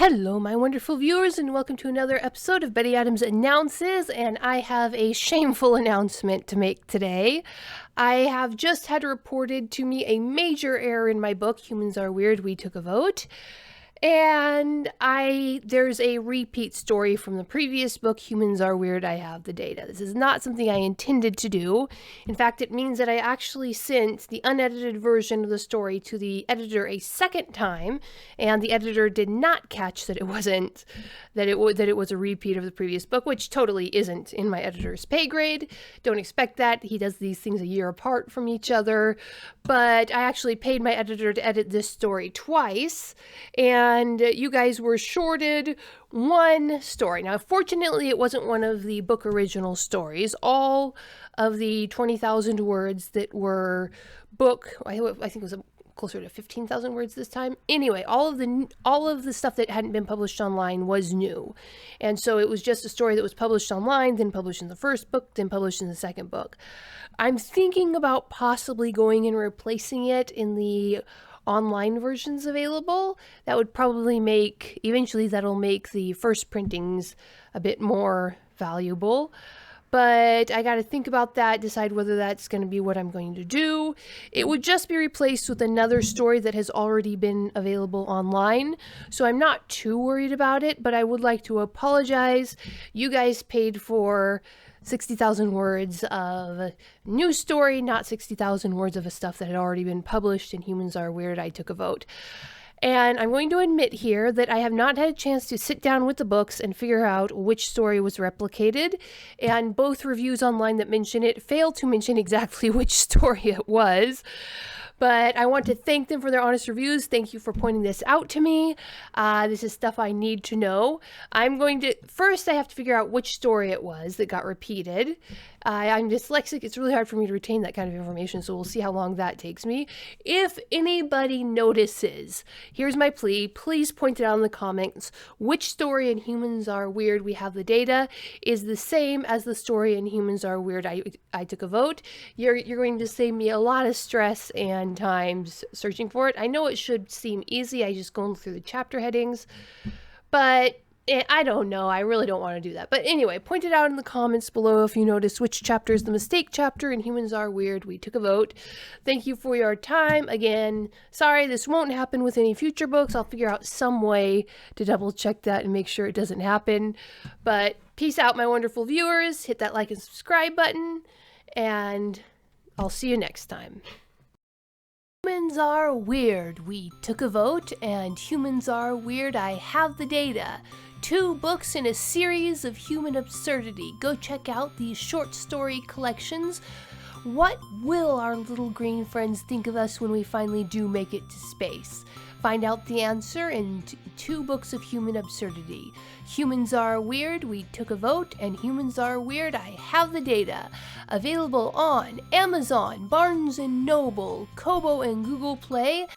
Hello, my wonderful viewers, and welcome to another episode of Betty Adams Announces, and I have a shameful announcement to make today. I have just had reported to me a major error in my book, Humans Are Weird, We Took a Vote. And there's a repeat story from the previous book, Humans Are Weird, I Have the Data. This is not something I intended to do. In fact, it means that I actually sent the unedited version of the story to the editor a second time, and the editor did not catch that it wasn't, that it was a repeat of the previous book, which totally isn't in my editor's pay grade. Don't expect that. He does these things a year apart from each other. But I actually paid my editor to edit this story twice, and you guys were shorted one story. Now, fortunately, it wasn't one of the book original stories. All of the 20,000 words that were I think it was closer to 15,000 words this time. Anyway, all of the stuff that hadn't been published online was new. And so it was just a story that was published online, then published in the first book, then published in the second book. I'm thinking about possibly going and replacing it in the online versions available. That would probably that'll make the first printings a bit more valuable. But I got to think about that, decide whether that's going to be what I'm going to do. It would just be replaced with another story that has already been available online. So I'm not too worried about it, but I would like to apologize. You guys paid for 60,000 words of new story, not 60,000 words of stuff that had already been published in Humans Are Weird, I Took a Vote. And I'm going to admit here that I have not had a chance to sit down with the books and figure out which story was replicated, and both reviews online that mention it fail to mention exactly which story it was. But I want to thank them for their honest reviews. Thank you for pointing this out to me. This is stuff I need to know. First I have to figure out which story it was that got repeated. I'm dyslexic. It's really hard for me to retain that kind of information, so we'll see how long that takes me. If anybody notices, here's my plea. Please point it out in the comments. Which story in Humans Are Weird, We Have the Data is the same as the story in Humans Are Weird, I Took a Vote. You're going to save me a lot of stress and time searching for it. I know it should seem easy. I just go through the chapter headings, but I don't know. I really don't want to do that. But anyway, point it out in the comments below if you notice which chapter is the mistake chapter in Humans Are Weird, We Took a Vote. Thank you for your time. Again, sorry this won't happen with any future books. I'll figure out some way to double check that and make sure it doesn't happen. But peace out, my wonderful viewers. Hit that like and subscribe button, and I'll see you next time. Humans Are Weird, We Took a Vote, and Humans Are Weird, I Have the Data. 2 books in a series of human absurdity. Go check out these short story collections. What will our little green friends think of us when we finally do make it to space? Find out the answer in 2 books of human absurdity. Humans Are Weird, We Took a Vote, and Humans Are Weird, I Have the Data. Available on Amazon, Barnes & Noble, Kobo, and Google Play.